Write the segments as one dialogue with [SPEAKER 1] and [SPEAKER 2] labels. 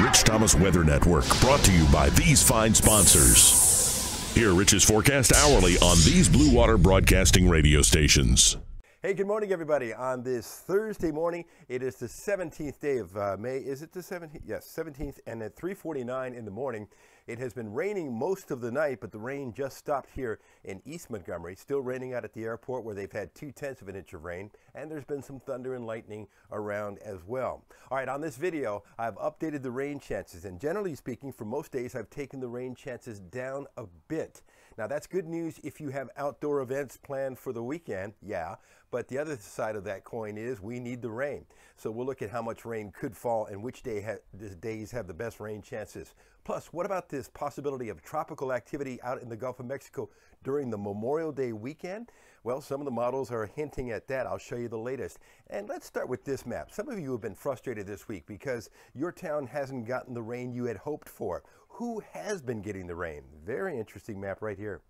[SPEAKER 1] Rich Thomas Weather Network, brought to you by these fine sponsors. Hear Rich's forecast hourly on these Blue Water Broadcasting radio stations.
[SPEAKER 2] Hey, good morning, everybody. On this Thursday morning, it is the 17th day of May. Is it the 17th? Yes, 17th, and at 3:49 in the morning. It has been raining most of the night, but the rain just stopped here in East Montgomery. Still raining out at the airport, where they've had 2/10 of an inch of rain, and there's been some thunder and lightning around as well. All right, on this video, I've updated the rain chances, and generally speaking, for most days, I've taken the rain chances down a bit. Now, that's good news if you have outdoor events planned for the weekend, yeah, but the other side of that coin is we need the rain. So we'll look at how much rain could fall and which days have the best rain chances. Plus, what about this possibility of tropical activity out in the Gulf of Mexico during the Memorial Day weekend? Well, some of the models are hinting at that. I'll show you the latest. And let's start with this map. Some of you have been frustrated this week because your town hasn't gotten the rain you had hoped for. Who has been getting the rain? Very interesting map right here.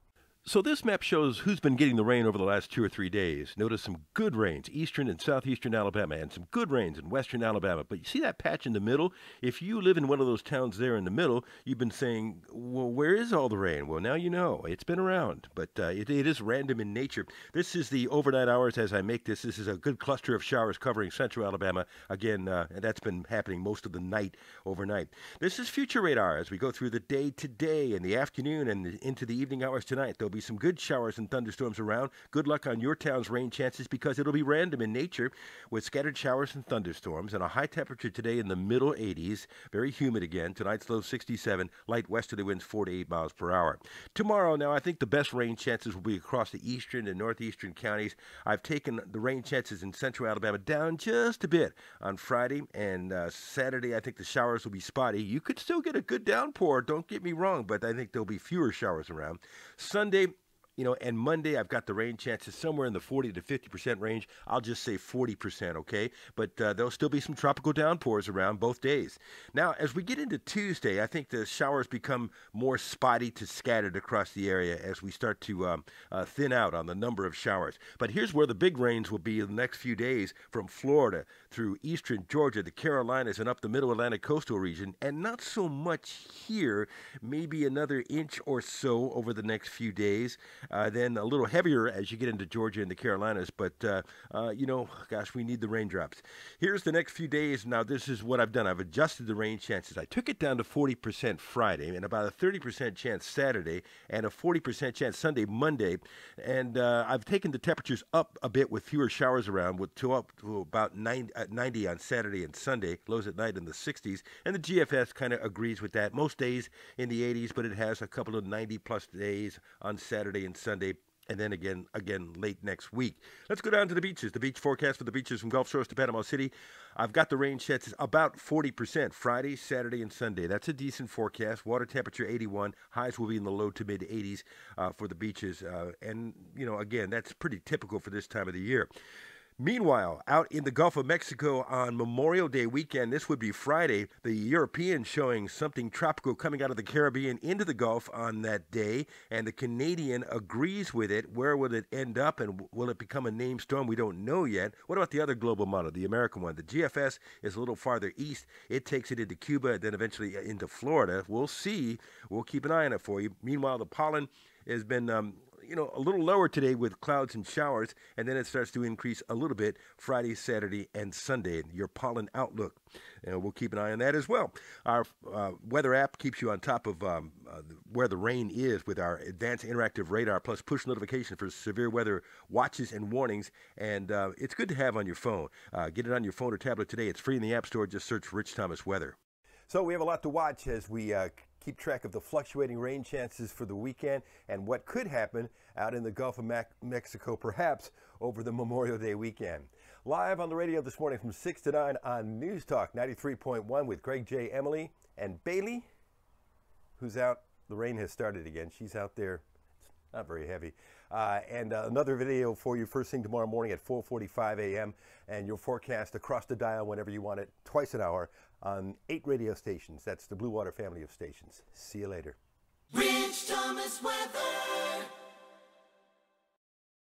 [SPEAKER 3] So this map shows who's been getting the rain over the last 2 or 3 days. Notice some good rains, eastern and southeastern Alabama, and some good rains in western Alabama. But you see that patch in the middle? If you live in one of those towns there in the middle, you've been saying, well, where is all the rain? Well, now you know. It's been around, but it is random in nature. This is the overnight hours as I make this. This is a good cluster of showers covering central Alabama. Again, and that's been happening most of the night overnight. This is future radar as we go through the day today, in the afternoon, and into the evening hours tonight. There'll be some good showers and thunderstorms around. Good luck on your town's rain chances because it'll be random in nature with scattered showers and thunderstorms and a high temperature today in the middle 80s. Very humid again. Tonight's low 67. Light westerly winds 4 to 8 miles per hour. Tomorrow, now, I think the best rain chances will be across the eastern and northeastern counties. I've taken the rain chances in central Alabama down just a bit on Friday and Saturday. I think the showers will be spotty. You could still get a good downpour, don't get me wrong, but I think there'll be fewer showers around. Sunday, and Monday, I've got the rain chances somewhere in the 40 to 50% range. I'll just say 40%, okay? But there'll still be some tropical downpours around both days. Now, as we get into Tuesday, I think the showers become more spotty to scattered across the area as we start to thin out on the number of showers. But here's where the big rains will be in the next few days from Florida through eastern Georgia, the Carolinas, and up the middle Atlantic coastal region. And not so much here, maybe another inch or so over the next few days. Then a little heavier as you get into Georgia and the Carolinas. But, gosh, we need the raindrops. Here's the next few days. Now, this is what I've done. I've adjusted the rain chances. I took it down to 40% Friday and about a 30% chance Saturday and a 40% chance Sunday, Monday. And I've taken the temperatures up a bit with fewer showers around, up to about 90 on Saturday and Sunday, lows at night in the 60s. And the GFS kind of agrees with that. Most days in the 80s, but it has a couple of 90-plus days on Saturday and Sunday, and then again late next week. Let's go down to the beaches. The beach forecast for the beaches from Gulf Shores to Panama City. I've got the rain chances about 40% Friday, Saturday, and Sunday. That's a decent forecast. Water temperature 81. Highs will be in the low to mid 80s for the beaches. And, again, that's pretty typical for this time of the year. Meanwhile, out in the Gulf of Mexico on Memorial Day weekend, this would be Friday, the European showing something tropical coming out of the Caribbean into the Gulf on that day, and the Canadian agrees with it. Where will it end up, and will it become a named storm? We don't know yet. What about the other global model, the American one? The GFS is a little farther east. It takes it into Cuba and then eventually into Florida. We'll see. We'll keep an eye on it for you. Meanwhile, the pollen has been a little lower today with clouds and showers, and then it starts to increase a little bit Friday, Saturday, and Sunday. Your pollen outlook. And we'll keep an eye on that as well. Our weather app keeps you on top of where the rain is with our advanced interactive radar plus push notification for severe weather watches and warnings. And it's good to have on your phone. Get it on your phone or tablet today. It's free in the App Store. Just search Rich Thomas Weather.
[SPEAKER 2] So we have a lot to watch as we keep track of the fluctuating rain chances for the weekend and what could happen out in the Gulf of Mexico, perhaps over the Memorial Day weekend. Live on the radio this morning from 6 to 9 on News Talk 93.1 with Greg J. Emily and Bailey, who's out. The rain has started again. She's out there. It's not very heavy. And another video for you first thing tomorrow morning at 4:45 a.m. And your forecast across the dial whenever you want it, twice an hour on 8 radio stations. That's the Blue Water family of stations. See you later.
[SPEAKER 4] Rich Thomas Weather.